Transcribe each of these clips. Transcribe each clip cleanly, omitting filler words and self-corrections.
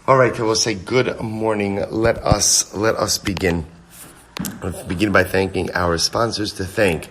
All right, I will say good morning. Let us begin. Let's begin by thanking our sponsors. To thank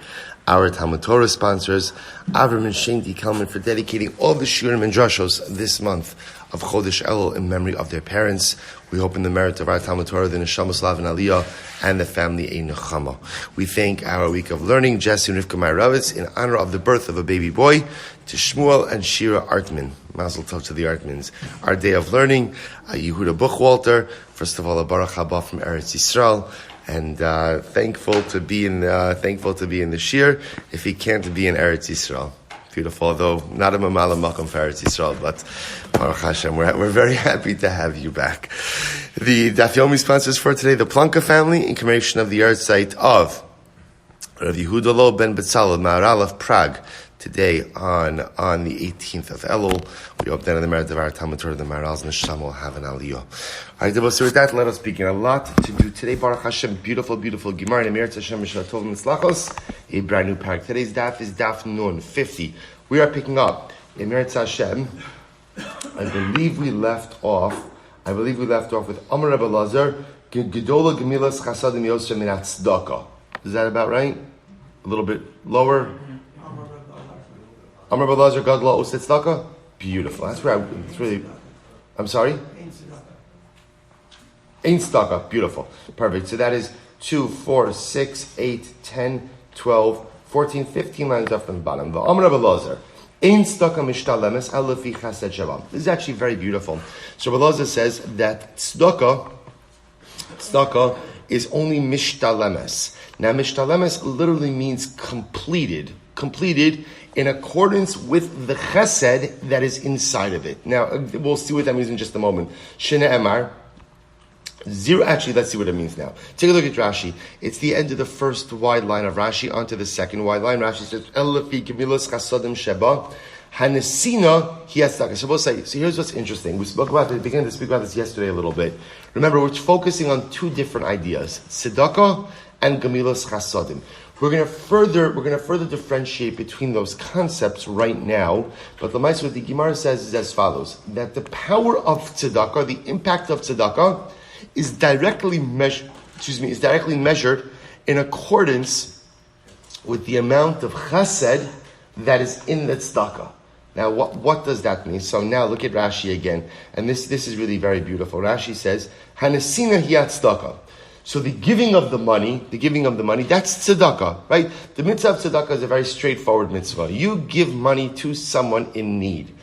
our Talmud Torah sponsors, Avraham Shaindy Kelman, for dedicating all the shiurim and drashos this month of Chodesh Elul in memory of their parents. We hope in the merit of our Talmud Torah, the Neshama Slav and Aliyah, and the family a Nechama. We thank our week of learning, Jesse and Rivkah Meyerowitz, in honor of the birth of a baby boy, to Shmuel and Shira Artman. Mazel tov to the Artmans. Our day of learning, Yehuda Buchwalter. First of all, a Baruch haba from Eretz Yisrael, and thankful to be in the shiur if he can't be in Eretz Yisrael. Beautiful, though not a mamala makom for Eretz Yisrael, but Baruch Hashem, we're very happy to have you back. The Daf Yomi sponsors for today, the Plunka Family, in commemoration of the yahrzeit of Rabbi Yehuda Loew ben Bezalel, Maharal of Prague, today on the 18th of Elul. We hope that in the merit of our Talmud Torah, the Maharal's Neshama will have an aliyah. All right, so with that, let us begin. A lot to do today. Baruch Hashem, beautiful Gemara. In Eretz Hashem, Mishatov Mitzlachos, a brand new parak. Today's daf is daf Nun 50. We are picking up in Eretz Hashem. I believe we left off with Amar Rabbi Lazar, Gedola Gemilas Chasadim Yosef Minat Tzedakah. Is that about right? A little bit lower. Amar Rabbi Lazar Gadla Oset Tzedakah. Beautiful. That's where it's really. I'm sorry. Ein Tzedakah. Beautiful. Perfect. So that is 2, 4, 6, 8, 10, 12, 14, 15 lines up from the bottom. The Amar Rabbi Lazar. Ein Tzedakah mishtalemes alafi chesed shalom. This is actually very beautiful. So Rabbi Lazar says that tzedakah is only mishtalemes. Now mishtalemes literally means completed in accordance with the chesed that is inside of it. Now, we'll see what that means in just a moment. Shene Emar. Zero. Actually, let's see what it means now. Take a look at Rashi. It's the end of the first wide line of Rashi onto the second wide line. Rashi says, Elafi Gemilos Chasadim Sheba Hanesina Hiyatzaka. So we'll say, so here's what's interesting. We began to speak about this yesterday a little bit. Remember, we're focusing on two different ideas, tzedakah and Gemilos Chasadim. We're going to further differentiate between those concepts right now. But the what the Gemara says is as follows: that the power of tzedakah, the impact of tzedakah, is directly measured in accordance with the amount of chesed that is in the tzedakah. Now, what does that mean? So now look at Rashi again, and this is really very beautiful. Rashi says, "Hanesina hiya tzedakah." So the giving of the money, that's tzedakah, right? The mitzvah of tzedakah is a very straightforward mitzvah. You give money to someone in need.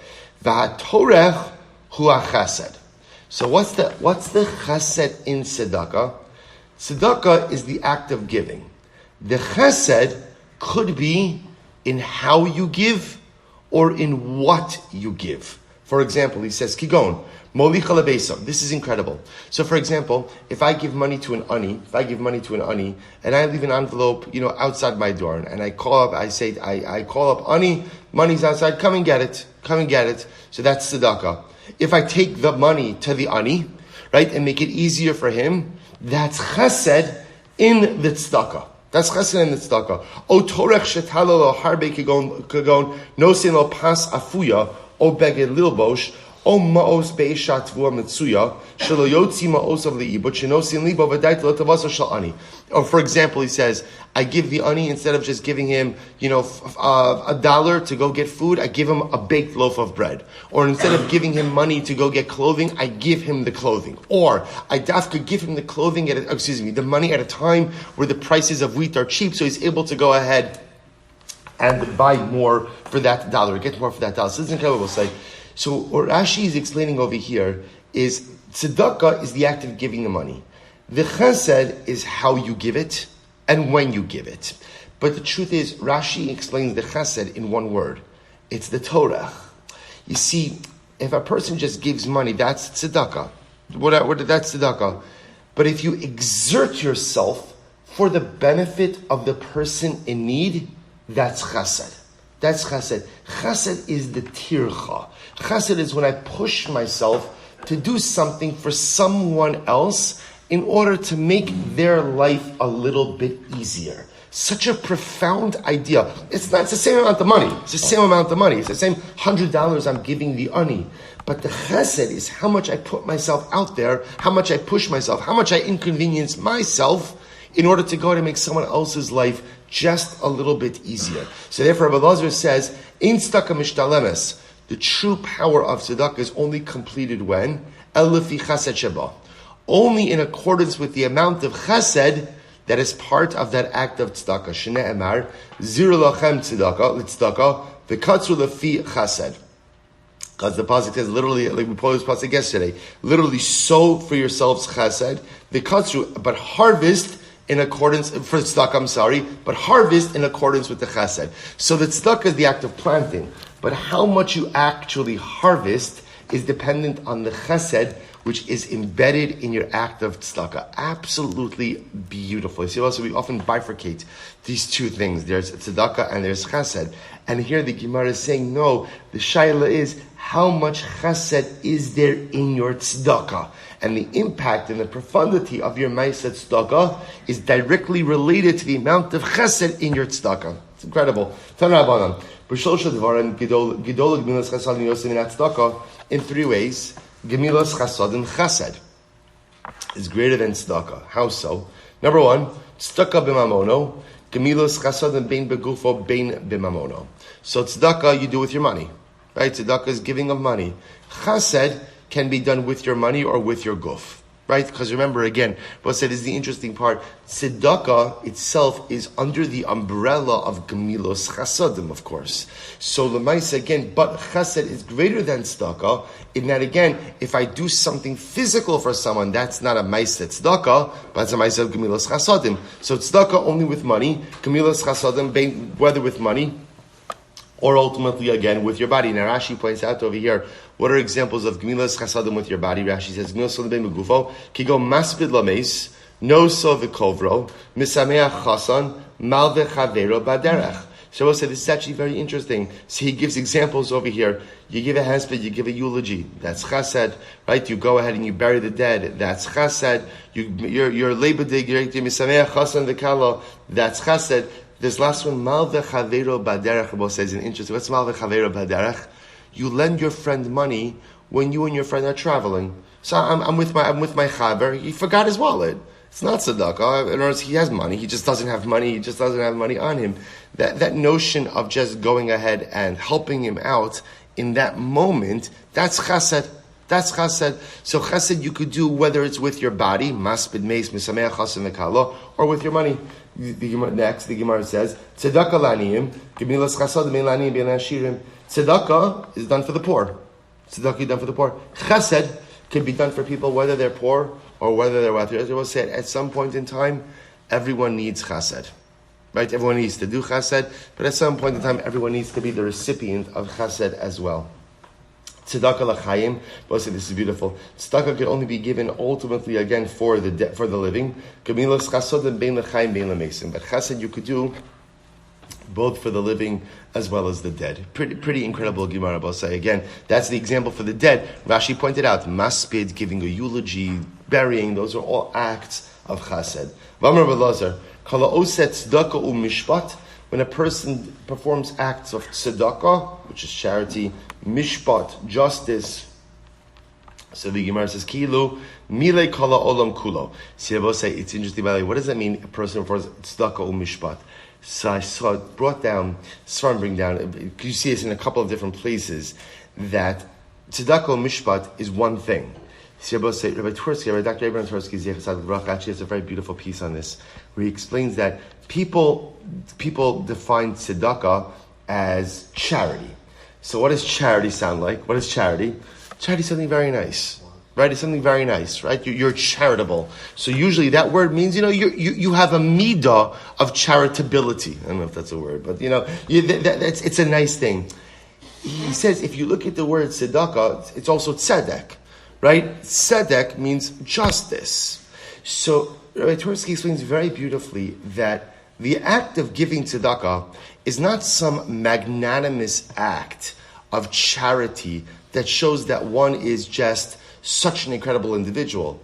V'hatorech hu chesed. So what's the chesed in tzedakah? Tzedakah is the act of giving. The chesed could be in how you give or in what you give. For example, he says, Kigon, Molicha lebeisa. This is incredible. So, for example, if I give money to an ani, and I leave an envelope, outside my door, and I call up, I call up ani, money's outside, come and get it. So that's tzedakah. If I take the money to the ani, right, and make it easier for him, that's chesed in the tzedakah. That's chesed in the tzedakah. O torech shetalo lo harbe kagon nosin lo pas afuya o beged lilbosh o maos beishat vua mitsuya shelo yotzi maos of liibot shenosin libo v'dait l'tavaso shel ani. Or for example, he says, I give the ani, instead of just giving him, $1 to go get food, I give him a baked loaf of bread. Or instead of giving him money to go get clothing, I give him the clothing. Or I could give him the the money at a time where the prices of wheat are cheap, so he's able to go ahead and buy more for that $1, get more for that $1. So this is incredible, we'll say. So what Rashi is explaining over here is tzedakah is the act of giving the money. The chesed is how you give it and when you give it. But the truth is, Rashi explains the chesed in one word. It's the Torah. You see, if a person just gives money, that's tzedakah. That's tzedakah. But if you exert yourself for the benefit of the person in need, that's chesed. That's chesed. Chesed is the tircha. Chesed is when I push myself to do something for someone else in order to make their life a little bit easier. Such a profound idea. It's the same amount of money. It's the same $100 I'm giving the ani. But the chesed is how much I put myself out there, how much I push myself, how much I inconvenience myself in order to go to make someone else's life just a little bit easier. So therefore, Rabbi Lazar says, "Ein tzedakah mishtalemes." The true power of tzedakah is only completed when el lefi chesed sheba, only in accordance with the amount of chesed that is part of that act of tzedakah. Shnei emar ziru lachem tzedakah l'tzedakah v'katzru lefi chesed. Because the pasuk says literally, like we quoted this pasuk yesterday, literally sow for yourselves chesed v'katzru, but harvest in accordance, for tzedakah, but harvest in accordance with the chesed. So the tzedakah is the act of planting, but how much you actually harvest is dependent on the chesed, which is embedded in your act of tzedakah. Absolutely beautiful. You see, also we often bifurcate these two things. There's tzedakah and there's chesed. And here the Gemara is saying, no, the shaila is, how much chesed is there in your tzedakah? And the impact and the profundity of your ma'aseh tzedakah is directly related to the amount of chesed in your tzedakah. It's incredible. In three ways, Gemilas chasadim chesed is greater than tzedakah. How so? Number one, tzedakah b'mamono, gemilas chasadim bein begufo bein b'mamono. So tzedakah you do with your money, right? Tzedakah is giving of money. Chesed can be done with your money or with your guf. Right? Because remember again, what said is the interesting part. Tzedakah itself is under the umbrella of Gemilos Chasadim, of course. So Lemaisa again, but Chesed is greater than tzedakah, in that again, if I do something physical for someone, that's not a Maisa tzedakah, but it's a Maisa of Gemilos Chasadim. So tzedakah only with money, Gemilos Chasadim, whether with money, or ultimately again with your body. Now Rashi points out over here, what are examples of Gemilas Chasadim with your body? Rashi says, Gemilas Chasadim begufo, kigo maspid lameis, no so v'kovro, misameach chasan, mal v'chavero baderech. Shabbos said, this is actually very interesting. So he gives examples over here. You give a hesped, you give a eulogy. That's chesed, right? You go ahead and you bury the dead. That's chesed. Your labor day, misameach chasan v'kalo. That's chesed. This last one, mal v'chavero baderech, Shabbos says, an interesting. What's mal v'chavero baderech? You lend your friend money when you and your friend are traveling. So I'm with my chaver. He forgot his wallet. It's not tzedakah. In other words, he has money. He just doesn't have money. He just doesn't have money on him. That notion of just going ahead and helping him out in that moment, that's chesed. That's chesed. So chesed you could do whether it's with your body, maspid meis misameach chasen v'kalo, or with your money. Next, the Gemara says, tzedakah laniyim, gemilas chasad mein laniyim ben ashirim. Tzedakah is done for the poor. Tzedakah is done for the poor. Chesed can be done for people whether they're poor or whether they're wealthy. As I was said, at some point in time, everyone needs chesed. Right? Everyone needs to do chesed, but at some point in time, everyone needs to be the recipient of chesed as well. Tzedakah l'chaim, but this is beautiful. Tzedakah can only be given ultimately again for the living. Gemilas chasadim bein l'chaim bein l'mesim. But chesed you could do both for the living as well as the dead. Pretty incredible Gemara Bosai. Again, that's the example for the dead. Rashi pointed out, maspid, giving a eulogy, burying, those are all acts of chesed. V'amar Belazar, kala oset tzedakah u'mishpat, when a person performs acts of tzedakah, which is charity, mishpat, justice. So the Gemara says, kilu, mile kala olam kulo. See, it's interesting, by the way, what does that mean, a person performs tzedakah u'mishpat? So I saw it bring down, you see this in a couple of different places, that tzedakah mishpat is one thing. Rabbi Tursky, Dr. Avraham Shaindy actually has a very beautiful piece on this, where he explains that people define tzedakah as charity. So what does charity sound like? What is charity? Charity is something very nice. Right, it's something very nice, right? You're charitable. So usually that word means, you have a midah of charitability. I don't know if that's a word, but it's a nice thing. He says if you look at the word tzedakah, it's also tzedek, right? Tzedek means justice. So Rabbi Tursky explains very beautifully that the act of giving tzedakah is not some magnanimous act of charity that shows that one is just such an incredible individual.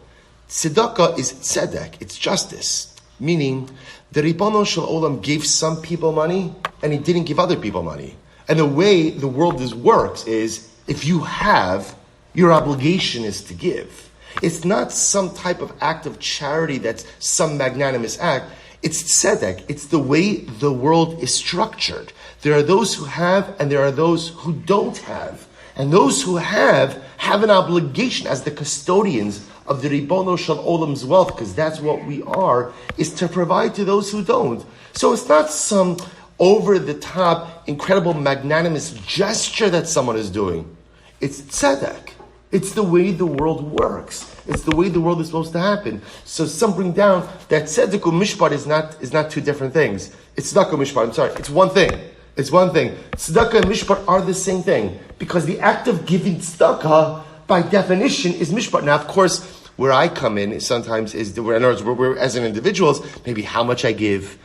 Tzedakah is tzedek, it's justice. Meaning, the Ribono Shel Olam gave some people money, and he didn't give other people money. And the way the world works is, if you have, Your obligation is to give. It's not some type of act of charity that's some magnanimous act. It's tzedek. It's the way the world is structured. There are those who have and there are those who don't have. And those who have an obligation as the custodians of the Ribono Shel Olam's wealth, because that's what we are, is to provide to those who don't. So it's not some over-the-top, incredible, magnanimous gesture that someone is doing. It's tzedek. It's the way the world works. It's the way the world is supposed to happen. So some bring down that tzedek and mishpat is not two different things. It's tzedakah and mishpat. I'm sorry. It's one thing. It's one thing. Tzedakah and mishpat are the same thing. Because the act of giving tzedakah, by definition, is mishpat. Now, of course, where I come in sometimes is, in other words, we're as an individuals, maybe how much I give,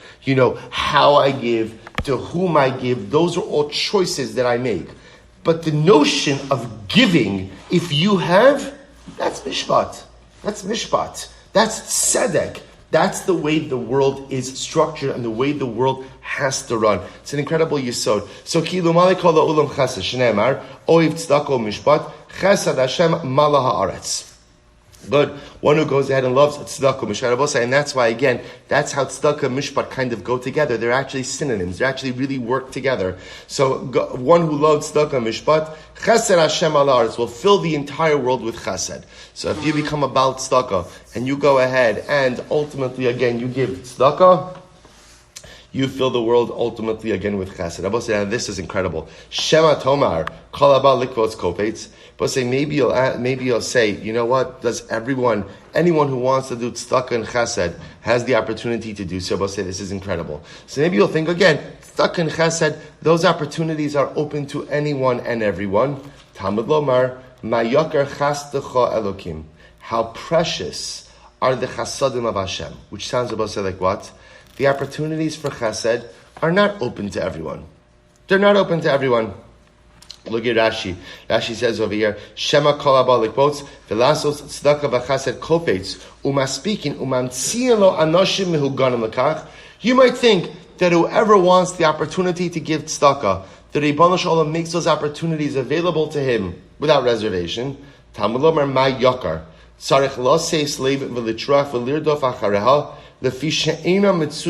how I give, to whom I give. Those are all choices that I make. But the notion of giving, if you have, that's mishpat. That's mishpat. That's tzedek. That's the way the world is structured and the way the world has to run. It's an incredible yesod. So, kilu malikol ha'olam chesed, shneimar, oiv tzedakah mishpat, chesed Hashem mala haaretz. But one who goes ahead and loves tzedakah mishpat, and that's why, again, that's how tzedakah and mishpat kind of go together. They're actually synonyms. They actually really work together. So one who loves tzedakah and mishpat, chesed Hashem al haaretz, will fill the entire world with chesed. So if you become a baal tzedakah and you go ahead and ultimately, again, you give tzedakah, you fill the world ultimately again with chesed. Rabbi say, this is incredible. Shema Tomar, Kol Haba Likvos Kopetz. But say, maybe you'll say, you know what? Does anyone who wants to do tzedakah and chesed has the opportunity to do so? But say, this is incredible. So maybe you'll think again, tzedakah and chesed, those opportunities are open to anyone and everyone. Talmud Lomar, Mayakar Chastecha Elokim. How precious are the chasadim of Hashem? Which sounds about say like what? The opportunities for chesed are not open to everyone. They're not open to everyone. Look at Rashi. Rashi says over here, Shema kol haba likvots, v'lasos tzedakah v'chesed kopetz, umaspikin umamtziin lo anoshim mehuganim lekach. You might think that whoever wants the opportunity to give tzedakah, the Ribono Shel Olam makes those opportunities available to him without reservation. Talmud lomar ma yakar. Tzarech lo seis leib v'litrach v'lirdof achareha. The challenge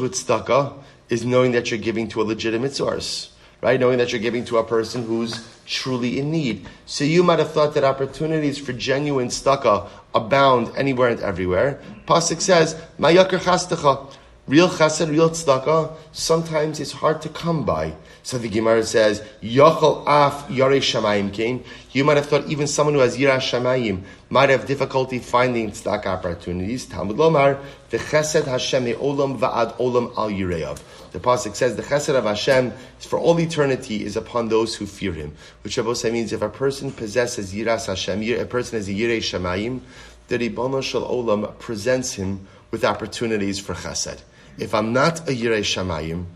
with tzedakah is knowing that you're giving to a legitimate source, right? Knowing that you're giving to a person who's truly in need. So you might have thought that opportunities for genuine tzedakah abound anywhere and everywhere. Pasuk says, "Ma'yakar chastecha." Real chesed, real tzedakah, sometimes it's hard to come by. So the Gemara says, Yochel af yarei shamayim kain. You might have thought even someone who has yirah shamayim might have difficulty finding tzedakah opportunities. Talmud lomar, the chesed Hashem olam va'ad olam al yireyav. The pasuk says the chesed of Hashem for all eternity is upon those who fear Him. Which means if a person possesses yiras Hashem, a person has a yirei shamayim, the Ribono Shel Olam presents him with opportunities for chesed. If I'm not a yirei shamayim,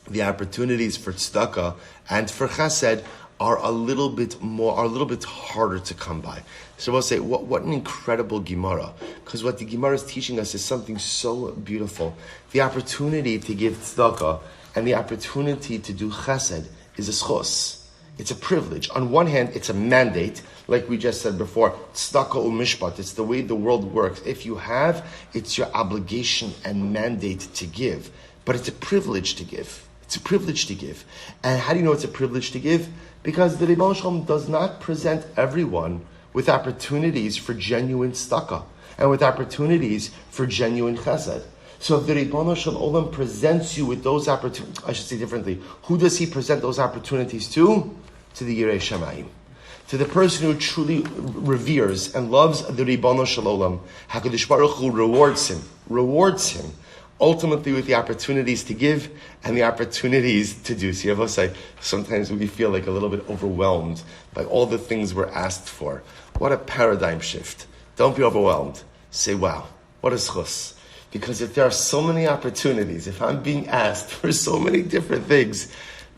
the opportunities for tzedakah and for chesed are a little bit harder to come by. So we'll say, what an incredible Gemara. Because what the Gemara is teaching us is something so beautiful. The opportunity to give tzedakah and the opportunity to do chesed is a schos. It's a privilege. On one hand, it's a mandate, like we just said before, tzedakah u'mishpat. It's the way the world works. If you have, it's your obligation and mandate to give. But it's a privilege to give. It's a privilege to give. And how do you know it's a privilege to give? Because the Ribono Shel Olam does not present everyone with opportunities for genuine tzedakah and with opportunities for genuine chesed. So if the Ribono Shel Olam presents you with those opportunities, I should say differently, who does He present those opportunities to? To the Yirei Shamayim. To the person who truly reveres and loves the Ribono Shel Olam. HaKadosh Baruch Hu rewards him, ultimately with the opportunities to give and the opportunities to do. So sometimes we feel like a little bit overwhelmed by all the things we're asked for. What a paradigm shift. Don't be overwhelmed. Say, wow, what a schus. Because if there are so many opportunities, if I'm being asked for so many different things,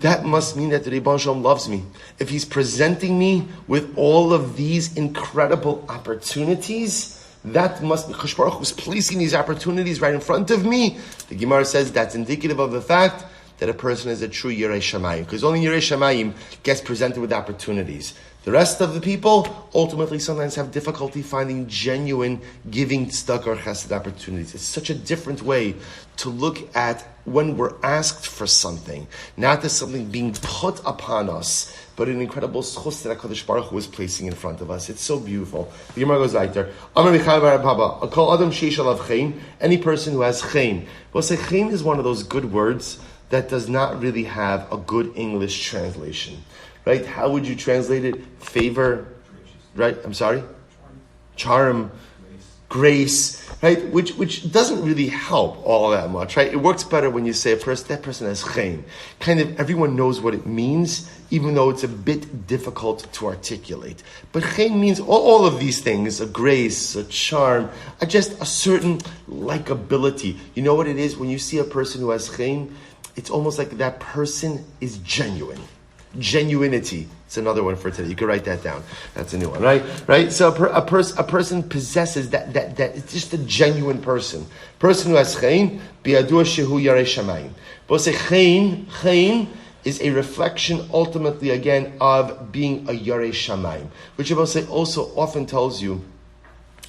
that must mean that the Ribono Shel Olam loves me. If He's presenting me with all of these incredible opportunities, that must be Kadosh Baruch Hu's placing these opportunities right in front of me. The Gemara says that's indicative of the fact that a person is a true Yirei Shamayim, because only Yirei Shamayim gets presented with opportunities. The rest of the people ultimately sometimes have difficulty finding genuine giving tzedakah or chesed opportunities. It's such a different way to look at when we're asked for something, not as something being put upon us, but an incredible schus that HaKadosh Baruch Hu is placing in front of us. It's so beautiful. The Gemara goes weiter. Any person who has chen. We'll say chen is one of those good words that does not really have a good English translation. Right? How would you translate it? Favor, right? I'm sorry? Charm, grace, right? Which doesn't really help all that much, right? It works better when you say that person has chen. Kind of everyone knows what it means, even though it's a bit difficult to articulate. But chen means all of these things, a grace, a charm, just a certain likability. You know what it is? When you see a person who has chen, it's almost like that person is genuine. Genuinity. It's another one for today. You can write that down. That's a new one, right? Right? So a person possesses that it's just a genuine person. Person who has chen, bi'adua shehu yarei shamayim. But we'll say chen is a reflection ultimately again of being a yarei shamayim, which I will say also often tells you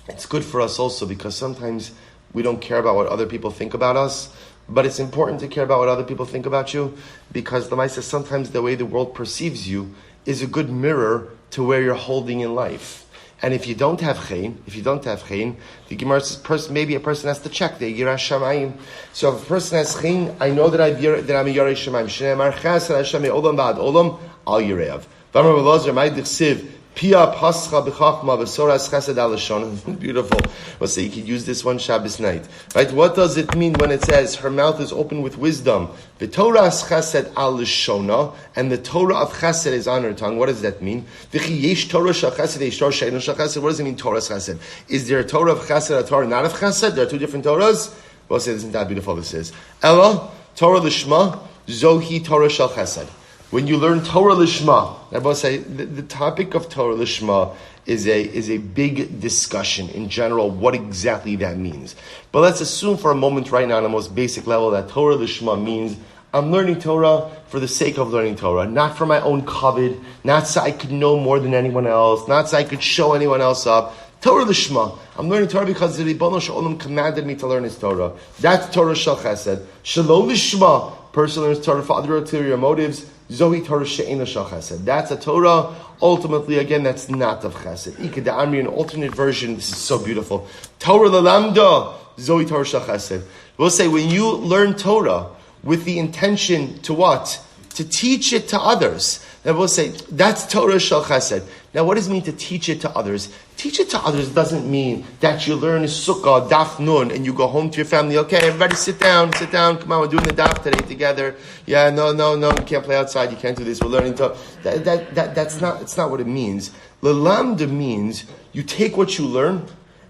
it's good for us also because sometimes we don't care about what other people think about us. But it's important to care about what other people think about you because the Maisa, sometimes the way the world perceives you is a good mirror to where you're holding in life. And if you don't have chen, the Gemara says maybe a person has to check the Yirah Shamayim. So if a person has chen, I know that I'm a Yirah Shamayim. Shneimar chesed Hashem me'olam ba'ad olam al yireav. V'amar Elazar ma'id dichsiv Pia pascha b'chachma v'soras chesed alashon. Beautiful. Well, so you could use this one Shabbos night, right? What does it mean when it says her mouth is open with wisdom? V'toras chesed alashona, and the Torah of chesed is on her tongue. What does that mean? V'chi yesh Torah shel chesed, yesh Torah she'eino shel chesed. What does it mean, Torah's chesed? Is there a Torah of chesed, a Torah not of chesed? There are two different Torahs. Well, say, isn't that beautiful? This is Ella Torah l'shma zohi Torah shel chesed. When you learn Torah Lishma, I will say the topic of Torah Lishma is a big discussion in general, what exactly that means. But let's assume for a moment right now on the most basic level that Torah Lishma means I'm learning Torah for the sake of learning Torah, not for my own kavod, not so I could know more than anyone else, not so I could show anyone else up. Torah Lishma. I'm learning Torah because the Ribono Shel Olam commanded me to learn his Torah. That's Torah Shel Chesed. Shalom Lishma. Person learns Torah for other ulterior motives. Zohi Torah she'eino shel chesed. That's a Torah. Ultimately, again, that's not of chesed. Ika da'amri, an alternate version. This is so beautiful. Torah lelamda. Zohi Torah shel chesed. We'll say when you learn Torah with the intention to what? To teach it to others. Then we'll say that's Torah shel chesed. Now, what does it mean to teach it to others? Teach it to others doesn't mean that you learn Succah, Daf Nun, and you go home to your family. Okay, everybody sit down. Come on, we're doing the Daf today together. Yeah, no, you can't play outside. You can't do this. We're learning Torah. That's not what it means. Lelamda means you take what you learn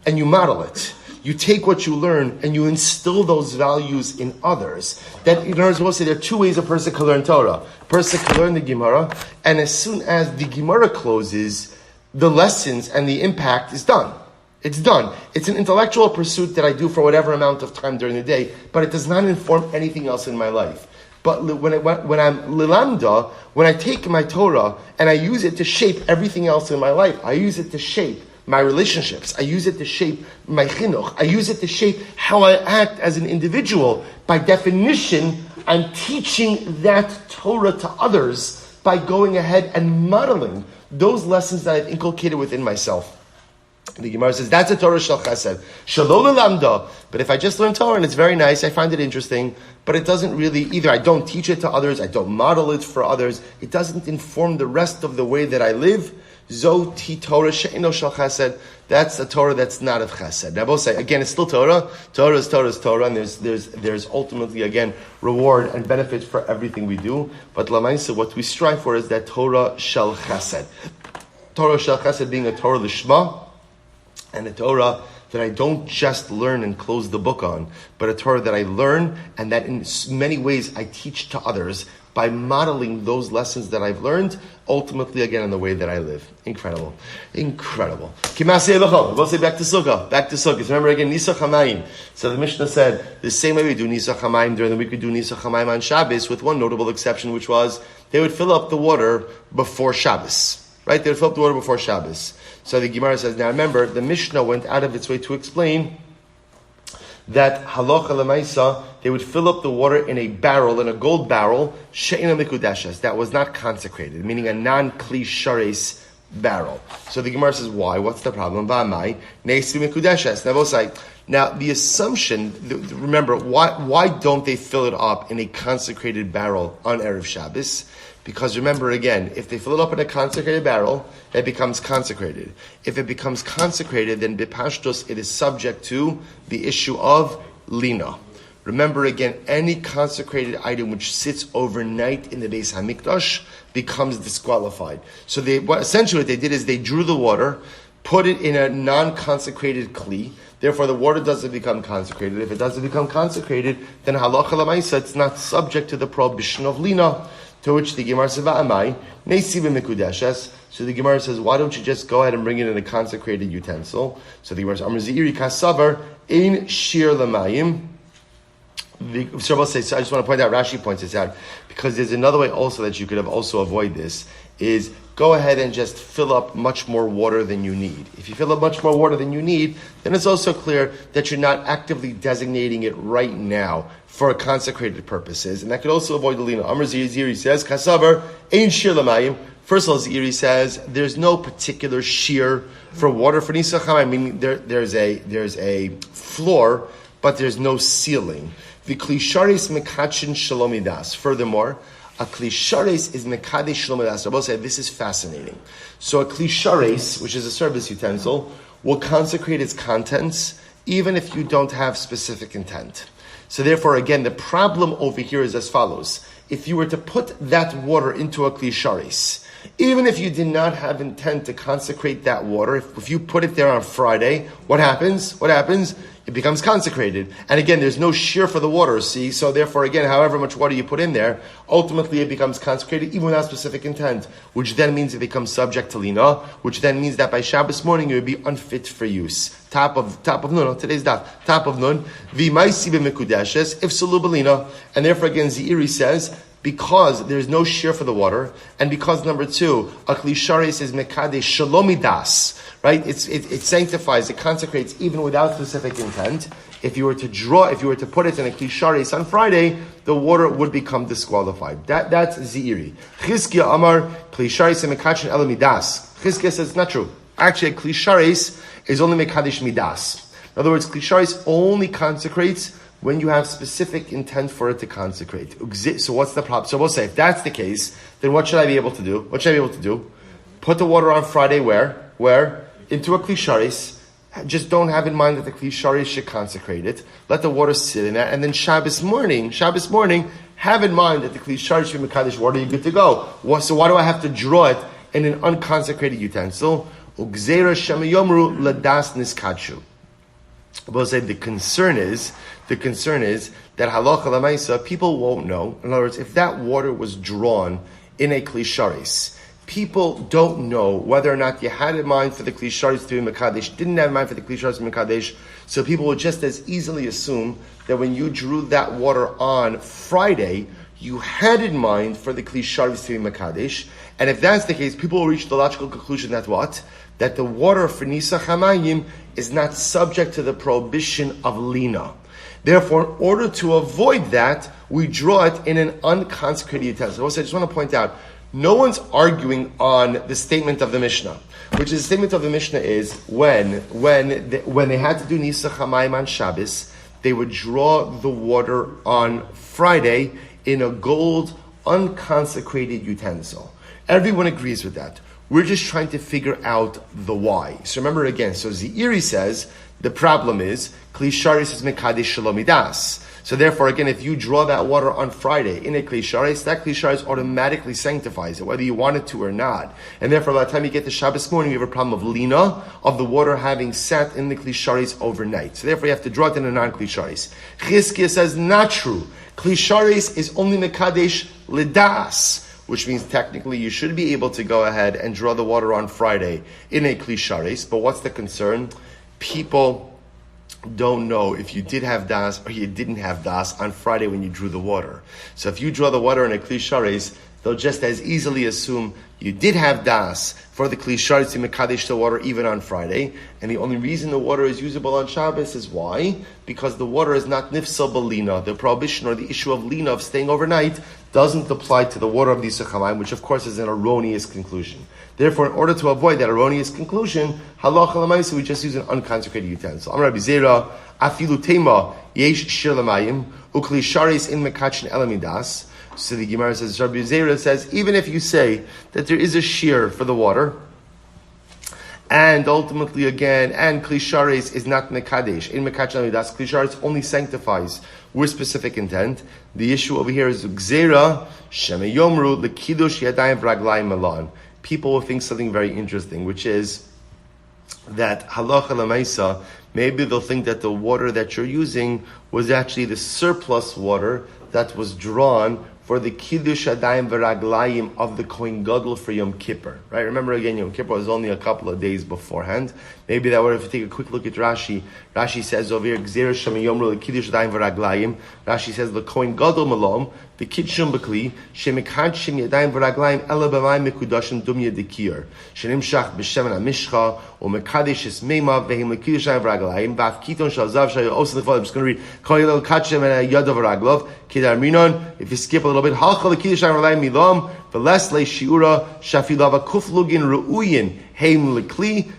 and you model it. You take what you learn and you instill those values in others. That, in other words, we'll say there are two ways a person can learn Torah. A person can learn the Gemara, and as soon as the Gemara closes, the lessons and the impact is done. It's done. It's an intellectual pursuit that I do for whatever amount of time during the day, but it does not inform anything else in my life. But when I'm lilamda, when I take my Torah and I use it to shape everything else in my life, I use it to shape my relationships. I use it to shape my chinuch. I use it to shape how I act as an individual. By definition, I'm teaching that Torah to others by going ahead and modeling those lessons that I've inculcated within myself. The Gemara says, that's a Torah shel chesed. Shalom lamda. But if I just learn Torah and it's very nice, I find it interesting, but it doesn't really, either I don't teach it to others, I don't model it for others, it doesn't inform the rest of the way that I live, Zoti Torah she'eino shel chesed. That's a Torah that's not of chesed. I will say again, it's still Torah. Torah is Torah, and there's ultimately again reward and benefit for everything we do. But lamaisa, what we strive for is that Torah shel chesed. Torah shel chesed being a Torah lishma, and a Torah that I don't just learn and close the book on, but a Torah that I learn and that in many ways I teach to others. by modeling those lessons that I've learned, ultimately again in the way that I live. Incredible. Incredible. We'll say back to Succah. Back to Succah. Remember again, Nisach HaMayim. So the Mishnah said, the same way we do Nisach HaMayim during the week, we do Nisach HaMayim on Shabbos, with one notable exception, which was they would fill up the water before Shabbos. Right? They would fill up the water before Shabbos. So the Gemara says, now remember, the Mishnah went out of its way to explain that halacha lemaisa, they would fill up the water in a barrel, in a gold barrel, she'ena mikudeshes, that was not consecrated, meaning a non-kli shares barrel. So the Gemara says, why? What's the problem? V'amai neisi mikudeshes. Now the assumption, remember, why don't they fill it up in a consecrated barrel on Erev Shabbos? Because remember again, if they fill it up in a consecrated barrel, it becomes consecrated. If it becomes consecrated, then bipashtos, it is subject to the issue of lina. Remember again, any consecrated item which sits overnight in the Beis HaMikdash becomes disqualified. So essentially what they did is they drew the water, put it in a non-consecrated kli. Therefore, the water doesn't become consecrated. If it doesn't become consecrated, then halacha l'maisa, it's not subject to the prohibition of lina. To which the Gemara says, "Va'amai neisi b'mekudeshes." So the Gemara says, "Why don't you just go ahead and bring it in a consecrated utensil?" So the Gemara says, "Amar zeiri kasavar ein shiur l'mayim." So I just want to point out, Rashi points this out, because there's another way also that you could have also avoid this, is go ahead and just fill up much more water than you need. If you fill up much more water than you need, then it's also clear that you're not actively designating it right now for consecrated purposes. And that could also avoid the lina. Amar Ziri says, Kasavar, ein shiur l'mayim. First of all, Ziri says, there's no particular shiur for water for Nisach HaMayim, meaning there's a floor, but there's no ceiling. The klisharis mekachin shalomidas. Furthermore, a klisharis is mekadesh shalomidas. Rabbi said, this is fascinating. So a klisharis, which is a service utensil, will consecrate its contents even if you don't have specific intent. So therefore, again, the problem over here is as follows. If you were to put that water into a klisharis, even if you did not have intent to consecrate that water, if you put it there on Friday, what happens? It becomes consecrated. And again, there's no shiur for the water, see? So therefore, again, however much water you put in there, ultimately it becomes consecrated even without specific intent, which then means it becomes subject to lina, which then means that by Shabbos morning it would be unfit for use. Top of nun, today's daf, top of nun, v'maisi b'mekudeshes, if sulu b'lina. And therefore, again, Zeiri says, because there's no shiur for the water, and because number two, a klisharis is mekadesh shalomidas, right? It sanctifies, it consecrates even without specific intent. If you were to put it in a klisharis on Friday, the water would become disqualified. That's Zeiri. Chizkiah Amar klisharis mekachin elamidas. Chizkiah says it's not true. Actually, a klisharis is only mekadesh midas. In other words, klisharis only consecrates when you have specific intent for it to consecrate. So what's the problem? So we'll say, if that's the case, then what should I be able to do? Put the water on Friday where? Into a klisharis. Just don't have in mind that the klisharis should consecrate it. Let the water sit in that. And then Shabbos morning, have in mind that the klisharis should be mekadesh water, you're good to go. So why do I have to draw it in an unconsecrated utensil? Ugzeira shemayomru ladas niskachu. We'll say the concern is that halacha l'maisa, people won't know. In other words, if that water was drawn in a klisharis, people don't know whether or not you had in mind for the klisharis to be mekadesh, didn't have in mind for the klisharis to be mekadesh. So people will just as easily assume that when you drew that water on Friday, you had in mind for the klisharis to be mekadesh. And if that's the case, people will reach the logical conclusion that what? That the water for Nisach HaMayim is not subject to the prohibition of lina. Therefore, in order to avoid that, we draw it in an unconsecrated utensil. Also, I just want to point out, no one's arguing on the statement of the Mishnah, which is the statement of the Mishnah is when they had to do Nisach HaMayim on Shabbos, they would draw the water on Friday in a gold unconsecrated utensil. Everyone agrees with that. We're just trying to figure out the why. So remember again, so Zeiri says, the problem is, klisharis is mekadesh shalomidas. So therefore, again, if you draw that water on Friday in a Kli Sharis, that Kli Sharis automatically sanctifies it, whether you want it to or not. And therefore, by the time you get to Shabbos morning, you have a problem of lina, of the water having sat in the Kli Sharis overnight. So therefore, you have to draw it in a non-Kli Sharis. Chizkiah says, not true. Kli Sharis is only Mekadesh Lidas, which means technically you should be able to go ahead and draw the water on Friday in a Kli Sharis. But what's the concern? People don't know if you did have das or you didn't have das on Friday when you drew the water. So if you draw the water in a Kli Sharis, they'll just as easily assume you did have das for the Kli Sharis to mekadesh the water even on Friday. And the only reason the water is usable on Shabbos is why? Because the water is not nifsal b'lina. The prohibition or the issue of lina, of staying overnight, doesn't apply to the water of the Succah, which of course is an erroneous conclusion. Therefore, in order to avoid that erroneous conclusion, halacha l'maisa, we just use an unconsecrated utensil. Amar Rabbi Zera, afilu tema yesh shir l'mayim ukli sharis in mekachin elamidas. So the Gemara says, Rabbi Zera says, even if you say that there is a shiur for the water, and ultimately again, and Kli Sharis is not mekadesh in mekachin elamidas, Kli Sharis only sanctifies with specific intent. The issue over here is Gzera sheme yomru lekidush yadayim v'raglayim malan. People will think something very interesting, which is that halacha l'maisa, maybe they'll think that the water that you're using was actually the surplus water that was drawn for the kiddush adayim v'raglayim of the Kohen Gadol for Yom Kippur. Right? Remember again, Yom Kippur was only a couple of days beforehand. Maybe that would, if you take a quick look at Rashi, Rashi says over here, Gzera Shem Yomru L'Kiddush Adayim V'Raglayim. Rashi says, the Kohen Gadol Malom, the Kidshim B'Kli, Shemekadshim Yadayim V'Raglayim, Ela B'Mayim Mekudashim Dumya Dekir, Shenimshach B'Shem HaMishcha, O Mekadesh Es Meima, V'Hem L'Kiddush Adayim V'Raglayim, V'Af Kiton Shal Zav Shayu Osen L'Chval. I'm just going to read, Kol Yelel Kadshem and Yadav V'Raglov, Kedar Minon. If you skip a little bit, Halcha L'Kiddush Adayim V'Raglayim Milam, V'Les Le Shiura, Shafilava Kuflugin Ru'uyin, Heim L'Kli,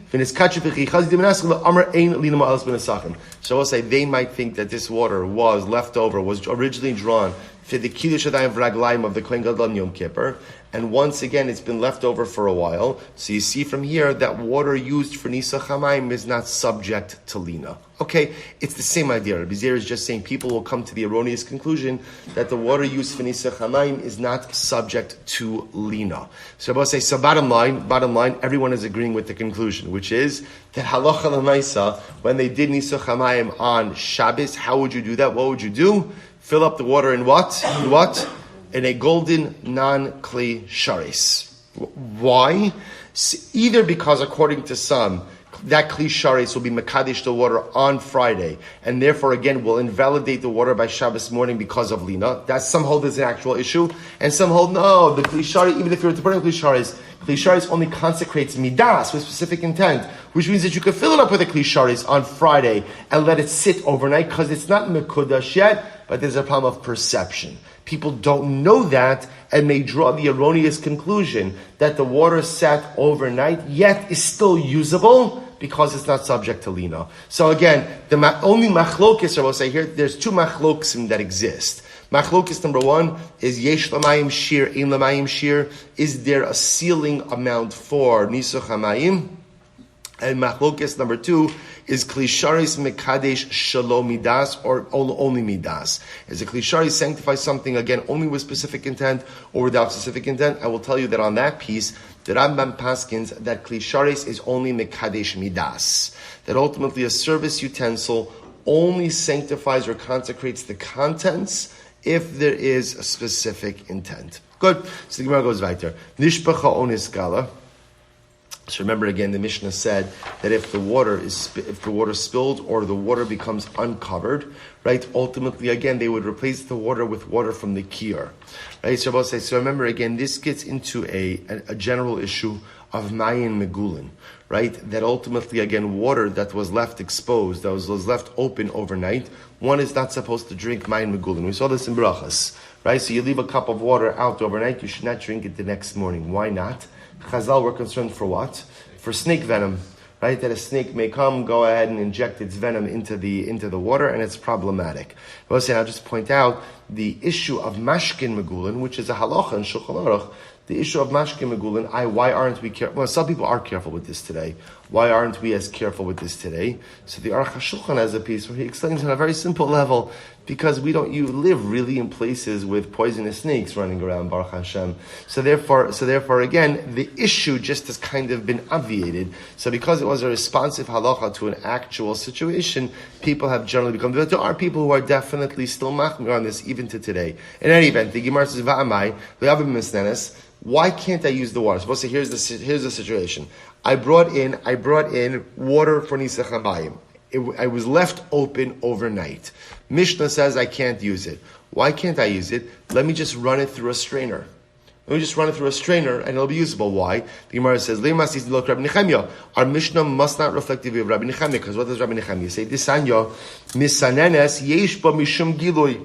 so I'll say they might think that this water was left over, was originally drawn for the Kiddush Adayim V'Raglayim of the Kohen Gadol Yom Kippur, and once again it's been left over for a while. So you see from here that water used for Nisa Chamayim is not subject to lina. Okay, it's the same idea. Rabbi Zera is just saying people will come to the erroneous conclusion that the water used for Nisa Chamayim is not subject to lina. So I'll say, so bottom line, everyone is agreeing with the conclusion, which is that halacha l'maisa, when they did Nisa Chamayim on Shabbos, how would you do that? What would you do? Fill up the water in what? In a golden non-Kli Sharis. Why? Either because, according to some, that Kli Sharis will be mekadesh the water on Friday, and therefore again will invalidate the water by Shabbos morning because of lina. That some hold is an actual issue, and some hold no. The Kli Sharis, even if you're to put in Kli Sharis only consecrates midas with specific intent, which means that you could fill it up with a Kli Sharis on Friday and let it sit overnight because it's not mekudash yet. But there's a problem of perception. People don't know that and may draw the erroneous conclusion that the water sat overnight yet is still usable because it's not subject to lina. So again, the only machlokis, I will say here, there's two machlokim that exist. Machlokis number one is yesh lamayim shir, ein lamayim shir. Is there a ceiling amount for nisuch hamayim? And machlokis number two is Kli Sharis mekadesh shalom midas or only midas. Is a Kli Sharis sanctifies something again only with specific intent or without specific intent? I will tell you that on that piece, the Rambam paskins that Kli Sharis is only mekadesh midas. That ultimately a service utensil only sanctifies or consecrates the contents if there is a specific intent. Good. So the Gemara goes weiter. Nishpacha onis gala. So remember again, the Mishnah said that if the water spilled or the water becomes uncovered, right? Ultimately, again, they would replace the water with water from the kiur, right? So remember again, this gets into a general issue of mayin megulin, right? That ultimately, again, water that was left exposed, that was left open overnight, one is not supposed to drink mayin megulin. We saw this in brachas, right? So you leave a cup of water out overnight, you should not drink it the next morning. Why not? Chazal were concerned for what? For snake venom, right? That a snake may go ahead and inject its venom into the water, and it's problematic. I'll just point out the issue of mashkin megulin, which is a halacha in Shulchan Aruch. The issue of mashkin megulin, why aren't we careful? Well, some people are careful with this today. Why aren't we as careful with this today? So the Aruch HaShulchan has a piece where he explains on a very simple level, because you live really in places with poisonous snakes running around, Baruch Hashem. So therefore again, the issue just has kind of been obviated. So because it was a responsive halacha to an actual situation, people have generally become, but there are people who are definitely still machmir on this even to today. In any event, the Gemara says, Va'amai, le'avim misnenes, why can't I use the water? Suppose so here's the situation. I brought in water for Nisach HaMayim. I was left open overnight. Mishnah says I can't use it. Why can't I use it? Let me just run it through a strainer. and it'll be usable. Why? The Gemara says, our Mishnah must not reflect the view of Rabbi Nechemia, because what does Rabbi Nechemia say? Disanyo, misanenes, yesh ba mishum gilui.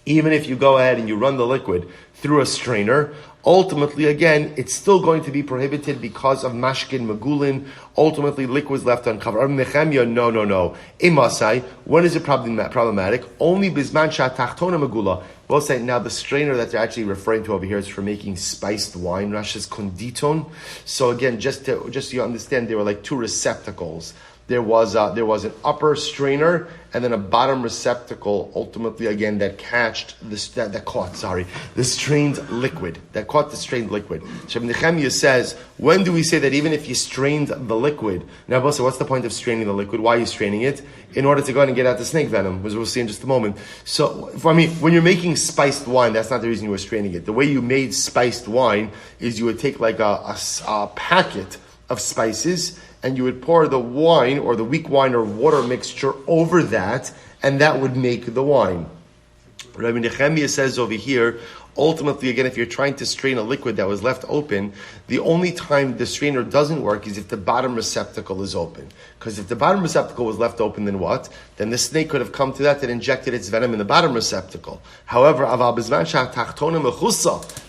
Even if you go ahead and you run the liquid through a strainer, ultimately, again, it's still going to be prohibited because of mashkin magulin. Ultimately, liquids left uncovered. Nechemia, no. Imasai, when is it problematic? Only bisman shatachtona magula. We'll say now the strainer that they're actually referring to over here is for making spiced wine. Rasha's konditon. So again, just so you understand, there were like two receptacles. There was an upper strainer and then a bottom receptacle. Ultimately, again, that caught the strained liquid. That caught the strained liquid. So Nechemia says, when do we say that even if you strained the liquid? Now, what's the point of straining the liquid? Why are you straining it? In order to go ahead and get out the snake venom, as we'll see in just a moment. So, when you're making spiced wine, that's not the reason you were straining it. The way you made spiced wine is you would take like a packet of spices, and you would pour the wine or the weak wine or water mixture over that, and that would make the wine. Rabbi Nechemia says over here, ultimately, again, if you're trying to strain a liquid that was left open, the only time the strainer doesn't work is if the bottom receptacle is open. Because if the bottom receptacle was left open, then what? Then the snake could have come to that and injected its venom in the bottom receptacle. However,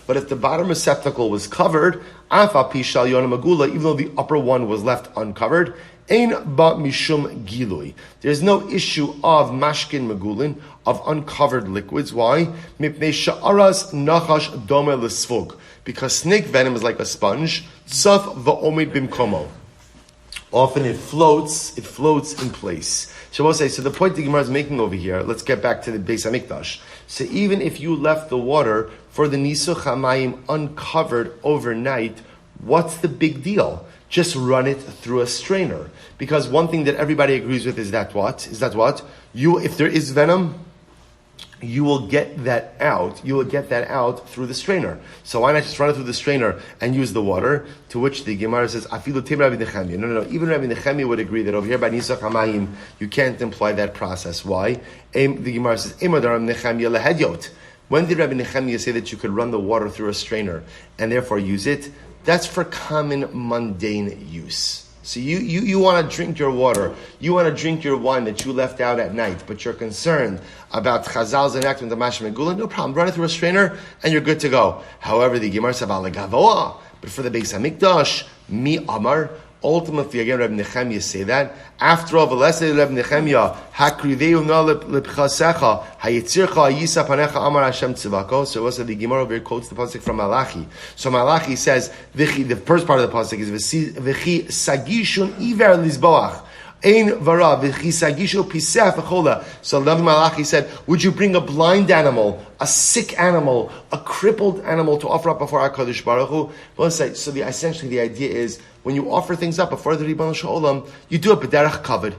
but if the bottom receptacle was covered, even though the upper one was left uncovered, Ein ba mishum gilui. There's no issue of mashkin magulin, of uncovered liquids. Why? Mipnei sha'aras nachash dome l'svug. Because snake venom is like a sponge. Tzaf va'omid bimkomo. Often it floats in place. So we'll say, so the point the Gemara is making over here, let's get back to the Beis HaMikdash. So even if you left the water for the Nisuch HaMayim uncovered overnight, what's the big deal? Just run it through a strainer. Because one thing that everybody agrees with is that what? If there is venom, you will get that out. You will get that out through the strainer. So why not just run it through the strainer and use the water? To which the Gemara says, Afilu tim Rabbi Nechemia. No. Even Rabbi Nechemia would agree that over here by Nisach HaMayim, you can't employ that process. Why? The Gemara says, Imadaram Nechemia lehedyot. When did Rabbi Nechemia say that you could run the water through a strainer and therefore use it? That's for common mundane use. So you want to drink your water, you want to drink your wine that you left out at night, but you're concerned about chazal's enactment the mashma megula, no problem. Run it through a strainer and you're good to go. However, the Gemara says, but for the Beis HaMikdash, mi amar. Ultimately, again, Rabbi Nechemia say that. After all, v'lesei Rabbi Nechemia, hakriveu na lepchasecha, hayitzircha yisa panecha amar Hashem tzivako. So also the Gemara over here quotes the pasuk from Malachi. So Malachi says, the first part of the pasuk is, v'chi sagishun iver lizboach. Ein vara v'chisagishu pisef v'chola. So Rabbi Malachi said, would you bring a blind animal, a sick animal, a crippled animal to offer up before HaKadosh Baruch Hu? Well, so essentially the idea is, when you offer things up before the Ribbon Shalom, you do it b'derech kavod.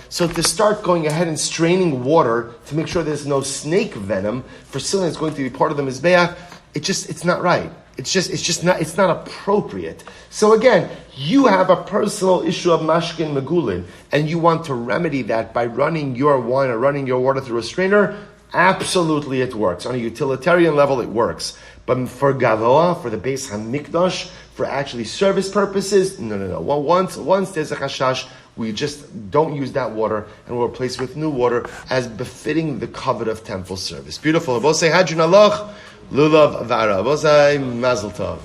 So to start going ahead and straining water to make sure there's no snake venom for something that's going to be part of the mizbeach, it's not right. It's not appropriate. So again, you have a personal issue of mashkin megulin, and you want to remedy that by running your wine or running your water through a strainer. Absolutely, it works. On a utilitarian level, it works. But for Gavoa, for the Beis HaMikdash, for actually service purposes, no. Well, once there's a chashash, we just don't use that water and we'll replace it with new water as befitting the covet of temple service. Beautiful. We'll say Hadrin Allah, Lulav Vara. We'll say Mazel Tov.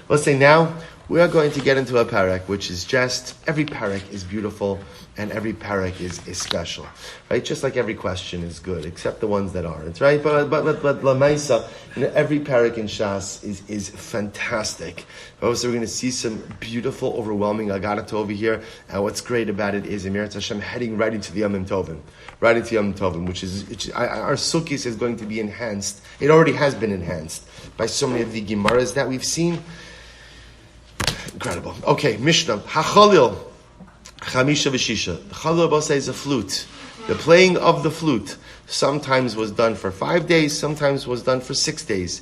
Let's say now, we are going to get into a parak, which is just, every parak is beautiful, and every parak is special, right? Just like every question is good, except the ones that aren't, right? But Lamaisa, every parak in Shas is fantastic. Also, we're going to see some beautiful, overwhelming Agadah over here, and what's great about it is, Eretz Hashem heading right into the Yom Tovim, which is our Sukkah is going to be enhanced. It already has been enhanced by so many of the Gemaras that we've seen. Incredible. Okay, Mishnah. Hachalil, Chamisha v'shisha. The Chalil Basa is a flute. The playing of the flute sometimes was done for 5 days, sometimes was done for 6 days.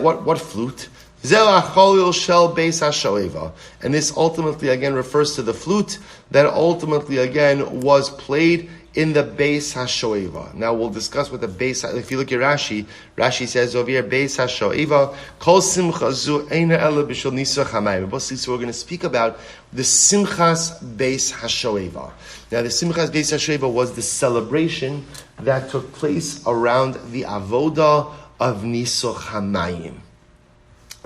What flute? Zel Hachalil shel beis hashoeva. And this ultimately again refers to the flute that ultimately again was played in the Beis HaShoeva. Now we'll discuss what the Beis, if you look at Rashi says over here, Beis HaShoeva, Kol Simcha Zu Eina Ela B'Shel Nisach HaMayim. So we're going to speak about the Simchas Beis HaShoeva. Now the Simchas Beis HaShoeva was the celebration that took place around the Avodah of Nisach HaMayim.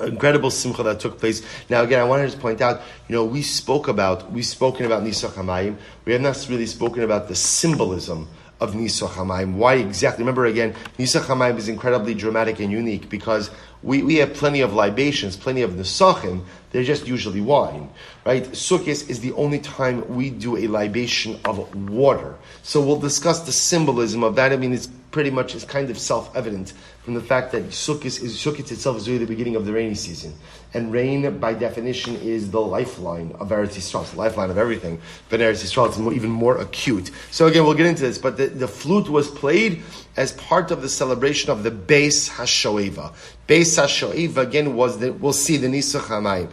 Incredible simcha that took place. Now again, I want to just point out, we've spoken about Nisach HaMayim. We have not really spoken about the symbolism of Nisach HaMayim. Why exactly? Remember again, Nisach HaMayim is incredibly dramatic and unique because we have plenty of libations, plenty of Nisachim. They're just usually wine, right? Sukkot is the only time we do a libation of water. So we'll discuss the symbolism of that. I mean, it's kind of self-evident from the fact that Sukkot itself is really the beginning of the rainy season. And rain, by definition, is the lifeline of Eretz Yisrael. It's the lifeline of everything. But Eretz Yisrael is even more acute. So again, we'll get into this. But the flute was played as part of the celebration of the Beis HaShoeva. Beis HaShoeva, again, we'll see the Nisach HaMayim.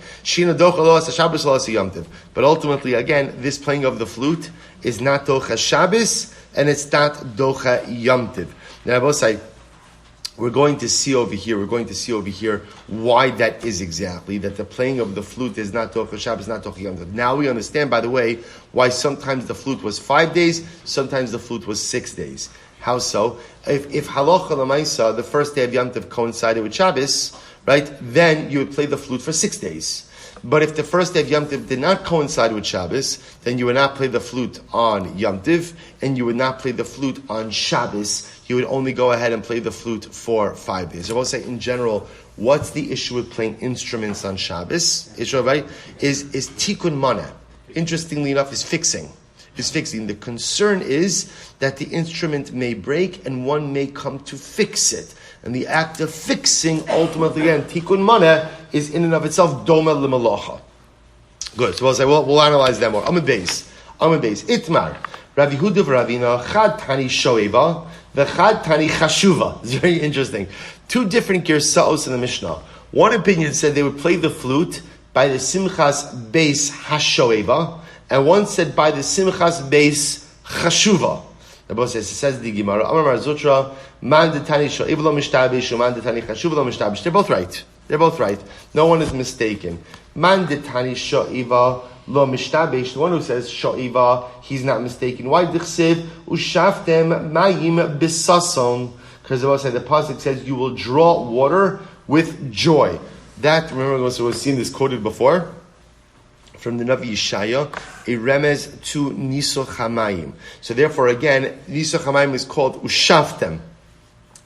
But ultimately, again, this playing of the flute is not Docha Shabbos, and it's not Docha Yom Tov. Now, I will say, we're going to see over here why that is exactly, that the playing of the flute is not Docha Shabbos, not Docha Yom Tov. Now we understand, by the way, why sometimes the flute was 5 days, sometimes the flute was 6 days. How so? If Halacha L'maisa, the first day of Yom Tov coincided with Shabbos, right, then you would play the flute for 6 days. But if the first day of Yom Tov did not coincide with Shabbos, then you would not play the flute on Yom Tov, and you would not play the flute on Shabbos. You would only go ahead and play the flute for 5 days. I will say, in general, what's the issue with playing instruments on Shabbos? Issue, right? Is tikkun mana. Interestingly enough, is fixing. The concern is that the instrument may break and one may come to fix it. And the act of fixing, ultimately, again, tikkun mana, is in and of itself doma l'malacha. Good. So we'll say, we'll analyze that more. Amud Beis. Itmar. Rav Yehuda v'Ravina chad tani shoeva v'chad tani chashuva. It's very interesting. Two different girsaos in the Mishnah. One opinion said they would play the flute by the Simchas Beis HaShoeva, and one said by the Simchas Beis Chashuva. The boss says the Gemara, Amar Zutra, Man detani shoeva lo mishtabish, Man detani chashuva lo mishtabish. They're both right. No one is mistaken. Man detani shoeva lo mishtabish. The one who says shoeva, he's not mistaken. Why dichsev ushaftem mayim bisason? Because the boss said the pasuk says you will draw water with joy. That, remember, we've seen this quoted before from the Navi Yeshaya, a remez to Nisach HaMayim. So therefore, again, Nisach HaMayim is called Ushaftem.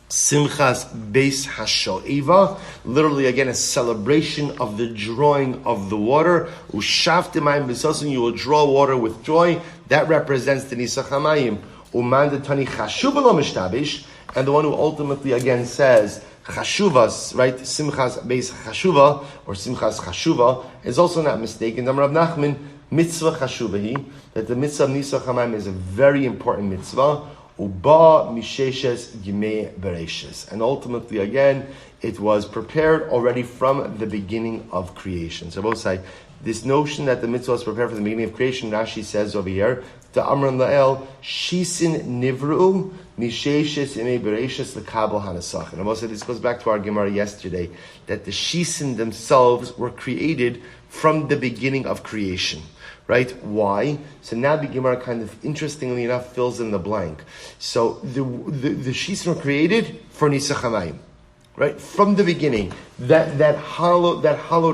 Simchas Beis HaShoeva, literally again a celebration of the drawing of the water. Ushaftem Mayim B'sason, you will draw water with joy. That represents the Nisach HaMayim. Uman Tani Chashuva lo mishtabish, and the one who ultimately again says Chashuvas, right? Simchas Beis Chashuva or Simchas Chashuva is also not mistaken. Rav Nachman, mitzvah Chashuvahi, that the mitzvah of Nisach HaMayim is a very important mitzvah. Uba misheshes gimei bereishes, and ultimately again it was prepared already from the beginning of creation. So both say this notion that the mitzvah was prepared from the beginning of creation. Rashi says over here, the Amran Lael shisin nivru misheshes gimei bereishes lekabel hanasach. And I also this goes back to our Gemara yesterday that the shisin themselves were created from the beginning of creation. Right? Why? So now the Gemara kind of, interestingly enough, fills in the blank. So the shisin were created for Nisach HaMayim. right? From the beginning, that hollowed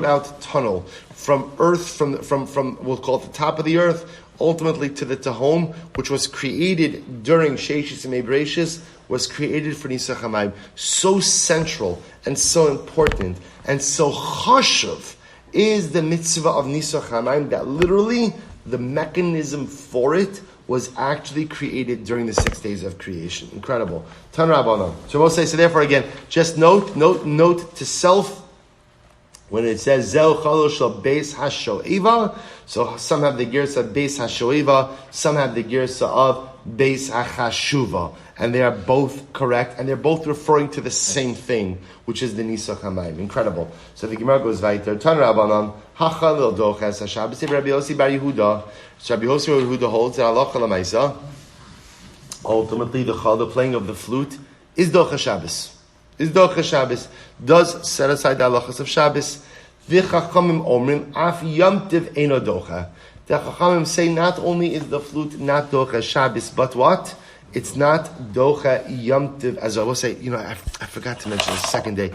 out tunnel from earth, from we'll call it the top of the earth, ultimately to the Tahom, which was created during Sheishis and Mebreshis, was created for Nisach HaMayim. So central and so important and so chashuv is the mitzvah of Nisach HaMayim that literally the mechanism for it was actually created during the 6 days of creation. Incredible. Tan Rabbanan. So we'll say, so therefore again, just note to self, when it says Zeu Chalosh Shel Beis HaShoeva, so some have the girsa of Beis HaShoeva, some have the girsa of Beis HaChashuva, and they are both correct, and they're both referring to the same thing, which is the Nisach HaMayim. Incredible. So the Gemara goes weiter. Tan Rabbanan, Hachalil Doches HaShabbos, Rabbi Yossi Bar Yehuda. So Rabbi Yossi Bar Yehuda holds that Allah Chalamaisa, ultimately the playing of the flute is Doches Shabbos. Does set aside the halachas of Shabbos. The Chachamim omrim af yom tiv eino docha. The Chachamim say not only is the flute not docha Shabbos, but what? It's not docha yom tiv. As I will say, I forgot to mention the second day.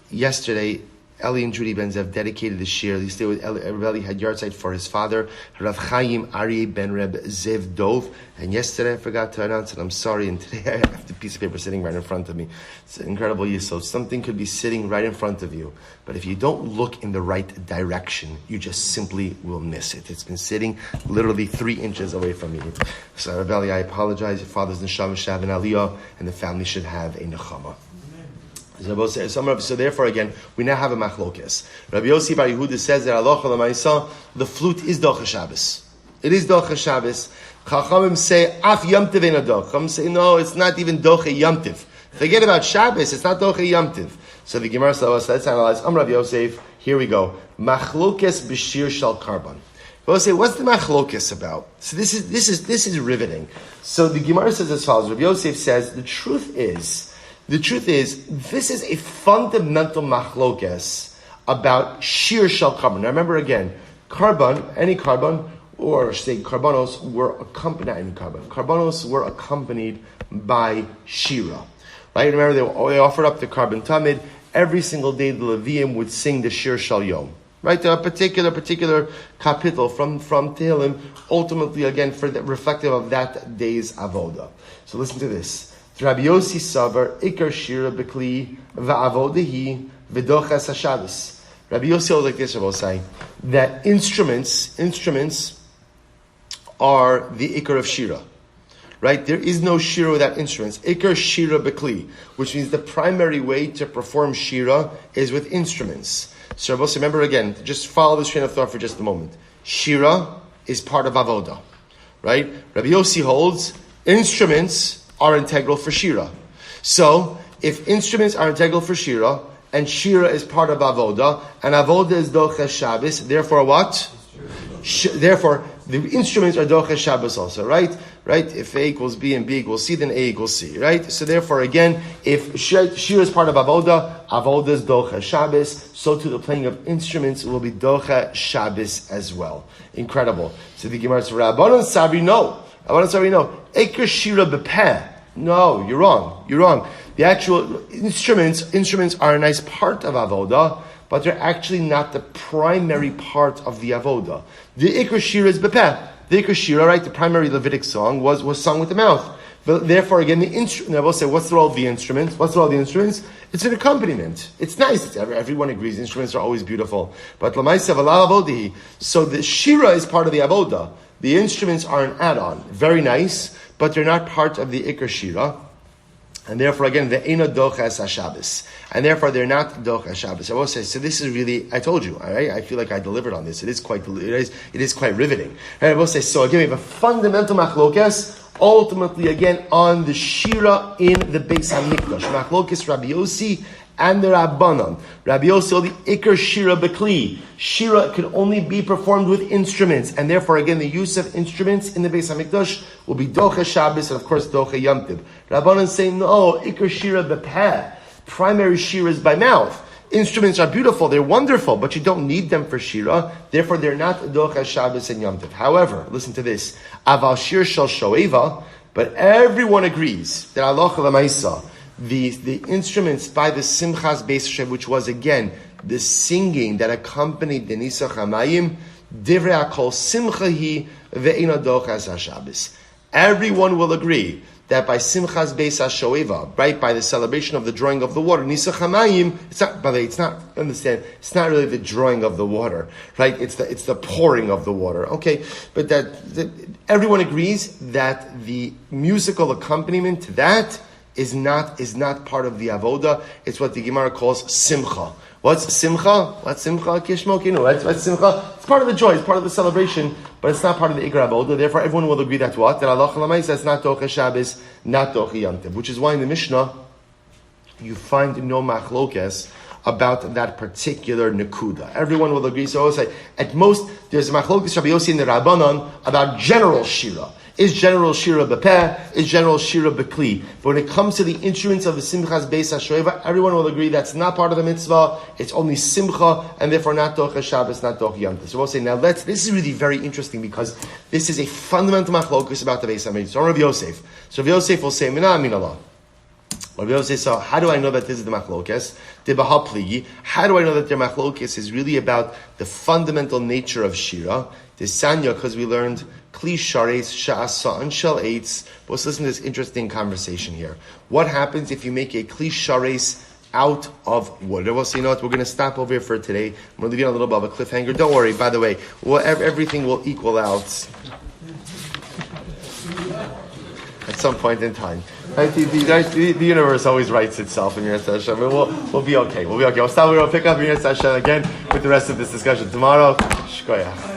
Yesterday, Eli and Judy Benzev dedicated the shiur. They stayed with Eli had yahrzeit for his father, Rav Chaim Ari Ben Reb Zev Dov. And yesterday I forgot to announce it. I'm sorry. And today I have the piece of paper sitting right in front of me. It's an incredible yisod. Something could be sitting right in front of you, but if you don't look in the right direction, you just simply will miss it. It's been sitting literally 3 inches away from you. So Rav Eli, I apologize. Your father's neshama shav and aliyah, and the family should have a nechama. So therefore, again, we now have a machlokes. Rabbi Yossi Bar Yehuda says that Allah Chalamaisa, the flute is docha Shabbos. It is docha Shabbos. Chachamim say af yom tiv ein docha. Chachamim say no, it's not even docha yom tiv. Forget about Shabbos. It's not docha yom tiv. So the Gemara says, let's analyze. Rabbi Yosef. Here we go. Machlokes b'shir shal karban. We'll say, what's the machlokes about? So this is riveting. So the Gemara says as follows. Rabbi Yosef says the truth is, this is a fundamental machlokes about shiur shel karban. Now remember again, any karban, or say karbanos were accompanied by shira. Right? Remember they offered up the karban tamid. Every single day the Leviim would sing the shiur shel yom. Right? A particular kapitel from Tehillim, ultimately again for the reflective of that day's avoda. So listen to this. Rabbi Yossi Savar Ikar Shira Bekli Va'avodahi V'dochas HaShabbos. Rabbi Yossi holds like this, I will say, that instruments are the Ikar of Shira. Right? There is no Shira without instruments. Ikar Shira Bekli, which means the primary way to perform Shira is with instruments. So Rabbi Yossi, remember again, just follow this train of thought for just a moment. Shira is part of Avodah. Right? Rabbi Yossi holds instruments are integral for Shira. So, if instruments are integral for Shira, and Shira is part of Avodah, and Avodah is Doches Shabbos, therefore what? Therefore, the instruments are Doches Shabbos also, right? Right? If A equals B and B equals C, then A equals C, right? So therefore, again, if Shira is part of Avodah, Avodah is Doches Shabbos, so too the playing of instruments will be Doches Shabbos as well. Incredible. So the Gemara says, Rabbanan Sabri, no. Eker Shira Bepeh. No, you're wrong. The actual instruments are a nice part of Avodah, but they're actually not the primary part of the Avodah. The Iker Shira is Bepeh. The Iker Shira, right, the primary Levitic song was sung with the mouth. But therefore, again, the instrument. I will say, what's the role of the instruments? It's an accompaniment. It's nice. Everyone agrees. Instruments are always beautiful. But Lamaisa V'la Avodihi. So the Shira is part of the Avodah. The instruments are an add-on. Very nice, but they're not part of the Ikar Shira. And therefore, again, the Eino Doches HaShabbos. And therefore, they're not Doches Shabbos. I will say, so this is really, I told you, all right? I feel like I delivered on this. It is quite riveting. Right? I will say, so again, we have a fundamental machlokes, ultimately, again, on the Shira in the Beis HaMikdash. Machlokes Rabbi Yossi and the Rabbanon. Rabbi Yossi, the Ikar Shira Bekli. Shira can only be performed with instruments, and therefore, again, the use of instruments in the Beis HaMikdash will be Docha Shabbos and, of course, Docha Yom Tov. Rabbanon say, no, Ikar Shira Bepeh. Primary Shira is by mouth. Instruments are beautiful, they're wonderful, but you don't need them for Shira. Therefore, they're not Docha Shabbos and Yom Tov. However, listen to this. Aval Shir Shal Shoeva, but everyone agrees that Allah Lamaisa, the instruments by the Simchas Beis Hashem, which was again the singing that accompanied the Nisach Hamayim, Divrei Hakol Simchahi ve'eino dochas HaShabbos. Everyone will agree that by Simchas Beis HaShoeva, right, by the celebration of the drawing of the water, Nisach Hamayim, it's not, by the way, it's not really the drawing of the water, right? It's the pouring of the water, okay? But everyone agrees that the musical accompaniment to that is not part of the avoda. It's what the Gemara calls simcha. What's simcha? What's simcha? Kishmokinu. What's simcha? It's part of the joy. It's part of the celebration, but it's not part of the ikra avoda. Therefore, everyone will agree that what? That Allah Chalamai says not tocha Shabbos, not tocha Yom Tov. Which is why in the Mishnah you find no machlokes about that particular nekuda. Everyone will agree. So I will say, at most, there's a machlokes Rabbi Yossi in the Rabbanon about general shira. Is general shira b'peh? Is general shira b'kli? But when it comes to the instruments of the Simchas Beis HaShoeva, everyone will agree that's not part of the mitzvah. It's only simcha, and therefore not tocha Shabbos, not tocha Yom Tov. So we'll say, now this is really very interesting because this is a fundamental machlokes about the Beis HaMikdash. So Rabbi Yosef. So Rabbi Yosef will say, Mina min Allah. Rabbi Yosef, so how do I know that this is the machlokes? Debaha pligi. How do I know that the machlokes is really about the fundamental nature of shira? The sanya, because we learned kli shares sha'asa and shal eitz. But let's listen to this interesting conversation here. What happens if you make a kli shares out of wood? Well, so you know what? We're going to stop over here for today. I'm going to leave you on a little bit of a cliffhanger. Don't worry. By the way, everything will equal out at some point in time. Right? The universe always writes itself in your session. We'll be okay. We'll be okay. We'll stop. We'll pick up in your session again with the rest of this discussion tomorrow. Shkoyach.